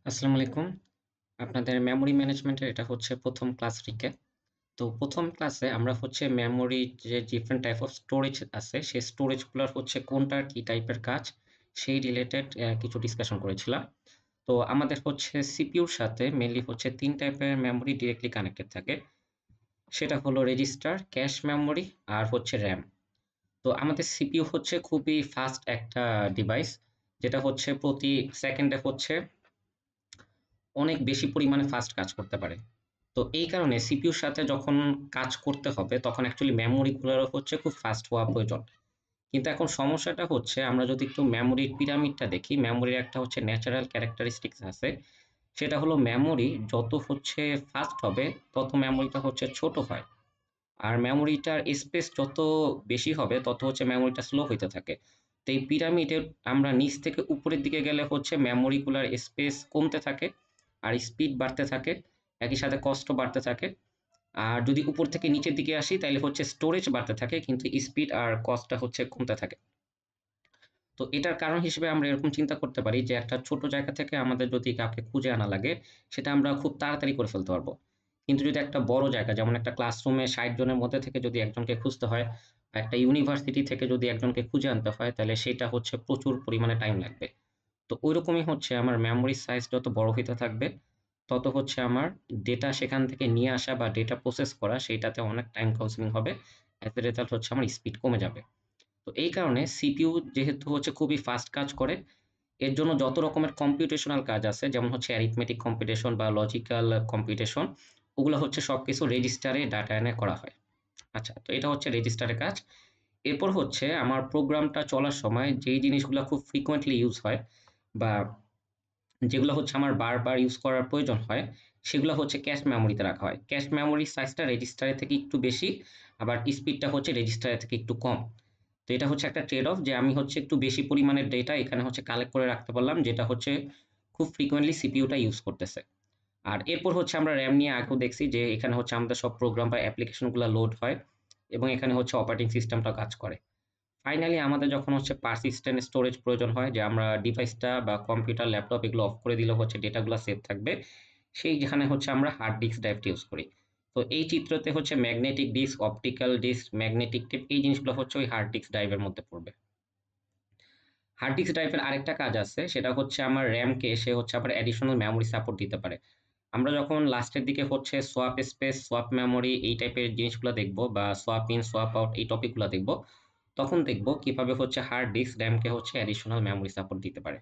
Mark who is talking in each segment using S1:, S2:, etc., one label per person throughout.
S1: আসসালামু আলাইকুম। আপনাদের মেমোরি ম্যানেজমেন্টের এটা হচ্ছে ১ম ক্লাস রিক্যাপ। তো ১ম ক্লাসে আমরা হচ্ছে মেমোরির যে ডিফারেন্ট টাইপ অফ স্টোরেজ আছে, সেই স্টোরেজ গুলার হচ্ছে কোনটার কি টাইপের কাজ, সেই রিলেটেড কিছু ডিসকাশন করেছিলাম। তো আমাদের হচ্ছে সিপিইউর সাথে মেইনলি হচ্ছে ৩ টাইপের মেমোরি ডিরেক্টলি কানেক্টেড থাকে। সেটা হলো রেজিস্টার, ক্যাশ মেমোরি আর হচ্ছে র‍্যাম। তো আমাদের সিপিইউ হচ্ছে খুবই ফাস্ট একটা ডিভাইস, যেটা হচ্ছে প্রতি সেকেন্ডে হচ্ছে অনেক বেশি পরিমাণে ফাস্ট কাজ করতে পারে। তো এই কারণে সিপিইউর সাথে যখন কাজ করতে হবে তখন অ্যাকচুয়ালি মেমোরি গুলারও হচ্ছে খুব ফাস্ট হওয়া প্রয়োজন। কিন্তু এখন সমস্যাটা হচ্ছে আমরা যদি একটু মেমোরির পিরামিডটা দেখি, মেমোরির একটা হচ্ছে ন্যাচারাল ক্যারেক্টারিস্টিক্স আছে। সেটা হলো মেমোরি যত হচ্ছে ফাস্ট হবে তত মেমোরিটা হচ্ছে ছোট হয়। আর মেমোরিটার স্পেস যত বেশি হবে তত হচ্ছে মেমোরিটা স্লো হইতে থাকে। তো এই পিরামিডের আমরা নিচ থেকে উপরের দিকে গেলে হচ্ছে মেমোরিগুলার স্পেস কমতে থাকে আর স্পিড বাড়তে থাকে, একই সাথে কস্টও বাড়তে থাকে। আর যদি উপর থেকে নিচের দিকে আসি তাইলে হচ্ছে স্টোরেজ বাড়তে থাকে কিন্তু স্পিড আর কস্টটা হচ্ছে কমতে থাকে। তো এটার কারণ হিসেবে আমরা এরকম চিন্তা করতে পারি যে একটা ছোট জায়গা থেকে আমাদের যদি কাউকে খুঁজে আনা লাগে, সেটা আমরা খুব তাড়াতাড়ি করে ফেলতে পারবো। কিন্তু যদি একটা বড় জায়গা যেমন একটা ক্লাসরুমে ৬০ জনের মধ্যে থেকে যদি একজনকে খুঁজতে হয়, বা একটা ইউনিভার্সিটি থেকে যদি একজনকে খুঁজে আনতে হয়, তাহলে সেটা হচ্ছে প্রচুর পরিমাণে টাইম লাগবে। তো ঐরকমই হচ্ছে আমার মেমোরির সাইজ যত বড় হইতে থাকবে, তত হচ্ছে আমার ডেটা সেখান থেকে নিয়ে আসা বা ডেটা প্রসেস করা সেইটাতে অনেক টাইম কনজিউমিং হবে। অ্যাজ এ রেজাল্ট হচ্ছে আমার স্পিড কমে যাবে। তো এই কারণে সিপিইউ যেহেতু হচ্ছে খুবই ফাস্ট কাজ করে, এর জন্য যত রকমের কম্পিউটেশনাল কাজ আছে যেমন হচ্ছে অ্যারিথমেটিক কম্পিউটেশন বা লজিক্যাল কম্পিউটেশন, ওগুলা হচ্ছে সবকিছু রেজিস্টারে ডাটা এনে করা হয়। আচ্ছা, তো এটা হচ্ছে রেজিস্টারের কাজ। এরপর হচ্ছে আমার প্রোগ্রামটা চলার সময় যেই জিনিসগুলা খুব ফ্রিকোয়েন্টলি ইউজ হয় বা যেগুলো হচ্ছে আমার বারবার ইউজ করার প্রয়োজন হয়, সেগুলো হচ্ছে ক্যাশ মেমোরিতে রাখা হয়। ক্যাশ মেমোরির সাইজটা রেজিস্টারের থেকে একটু বেশি, আবার স্পিডটা হচ্ছে রেজিস্টারের থেকে একটু কম। তো এটা হচ্ছে একটা ট্রেড অফ যে আমি হচ্ছে একটু বেশি পরিমাণের ডেটা এখানে হচ্ছে কালেক্ট করে রাখতে পারলাম, যেটা হচ্ছে খুব ফ্রিকোয়েন্টলি সিপিইউটা ইউজ করতেছে। আর এরপর হচ্ছে আমরা র‍্যাম নিয়ে আগেও দেখছি যে এখানে হচ্ছে আমাদের সব প্রোগ্রাম বা অ্যাপ্লিকেশনগুলা লোড হয় এবং এখানে হচ্ছে অপারেটিং সিস্টেমটাও কাজ করে। ফাইনালি আমাদের যখন হচ্ছে পারসিস্টেন্ট স্টোরেজ প্রয়োজন হয় যে আমরা ডিভাইসটা বা কম্পিউটার, ল্যাপটপ এগুলো অফ করে দিলে হচ্ছে ডেটাগুলা সেভ থাকবে। যেখানে হচ্ছে আমরা হার্ড ডিস্ক ড্রাইভটা ইউজ করি। তো এই চিত্রতে হচ্ছে magnetic disk, optical disk, magnetic tape এই জিনিসগুলো হচ্ছে ওই হার্ড ডিস্ক ড্রাইভের মধ্যে পড়বে। হার্ড ডিস্ক ড্রাইভের আরেকটা কাজ আছে, সেটা হচ্ছে আমার র‍্যামকে সে হচ্ছে আবার অ্যাডিশনাল মেমোরি সাপোর্ট দিতে পারে। আমরা যখন লাস্টের দিকে হচ্ছে সোয়াপ স্পেস, সোয়াপ মেমোরি এই টাইপের জিনিসগুলা দেখবো বা সোয়াপ ইন, সোয়াপ আউট এই টপিকগুলা দেখবো, তখন দেখবো কিভাবে হচ্ছে হার্ড ডিস্ক র‍্যামকে হচ্ছে অ্যাডিশনাল মেমোরি সাপোর্ট দিতে পারে।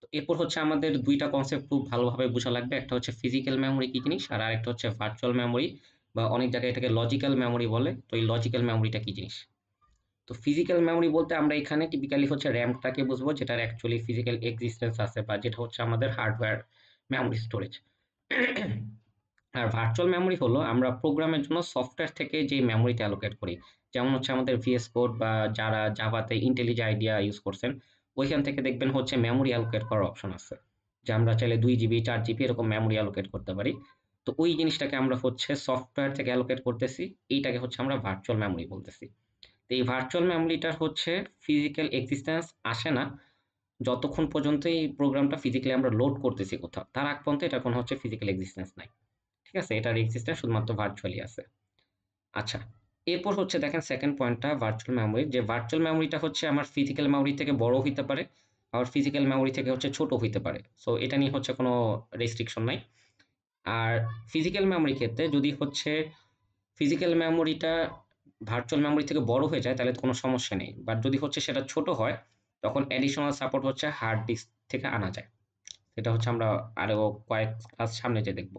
S1: তো এরপর হচ্ছে আমাদের ২ টা কনসেপ্ট খুব ভালোভাবে বুঝা লাগবে। একটা হচ্ছে ফিজিক্যাল মেমোরি কি জিনিস আর আরেকটা হচ্ছে ভার্চুয়াল মেমোরি বা অনেক জায়গায় এটাকে লজিক্যাল মেমোরি বলে। তো এই লজিক্যাল মেমোরিটা কি জিনিস? তো ফিজিক্যাল মেমোরি বলতে আমরা এখানে টিপিক্যালি হচ্ছে র‍্যামটাকে বুঝবো, যেটার অ্যাকচুয়ালি ফিজিক্যাল এক্সিস্টেন্স আছে বা যেটা হচ্ছে আমাদের হার্ডওয়্যার মেমোরি স্টোরেজ। আর ভার্চুয়াল মেমোরি হলো আমরা প্রোগ্রামের জন্য সফটওয়্যার থেকে যে মেমোরিটা অ্যালোকেট করি। যেমন হচ্ছে আমাদের VS কোড বা যারা জাভাতে IntelliJ IDEA ইউজ করছেন, ওইখান থেকে দেখবেন হচ্ছে মেমোরি অ্যালোকেট করার অপশন আছে। যে আমরা চাইলে 2 জিবি, 4 জিবি এরকম মেমোরি অ্যালোকেট করতে পারি। তো ওই জিনিসটাকে আমরা হচ্ছে সফটওয়্যার থেকে অ্যালোকেট করতেছি। এইটাকে হচ্ছে আমরা ভার্চুয়াল মেমোরি বলতেছি। তো এই ভার্চুয়াল মেমোরিটার হচ্ছে ফিজিক্যাল এক্সিস্টেন্স আসে না যতক্ষণ পর্যন্ত এই প্রোগ্রামটা ফিজিক্যালি আমরা লোড করতেছি কোথাও। তার আগ পর্যন্ত এটার কোনো হচ্ছে ফিজিক্যাল এক্সিস্টেন্স নাই। ঠিক আছে? এটার এক্সিস্টেন্স শুধুমাত্র ভার্চুয়ালি আছে। আচ্ছা, এরপর হচ্ছে দেখেন 2nd পয়েন্টটা ভার্চুয়াল মেমোরি। যে ভার্চুয়াল মেমোরিটা হচ্ছে আমার ফিজিক্যাল মেমোরি থেকে বড় হইতে পারে, আবার ফিজিক্যাল মেমোরি থেকে হচ্ছে ছোট হইতে পারে। সো এটা নিয়ে হচ্ছে কোনো রেস্ট্রিকশন নাই। আর ফিজিক্যাল মেমোরির ক্ষেত্রে যদি হচ্ছে ফিজিক্যাল মেমোরিটা ভার্চুয়াল মেমোরি থেকে বড় হয়ে যায় তাহলে কোনো সমস্যা নেই। বাট যদি হচ্ছে সেটা ছোট হয়, তখন অ্যাডিশনাল সাপোর্ট হচ্ছে হার্ড ডিস্ক থেকে আনা যায়। এটা হচ্ছে আমরা আরো কয়েক ক্লাস সামনে যেয়ে দেখব।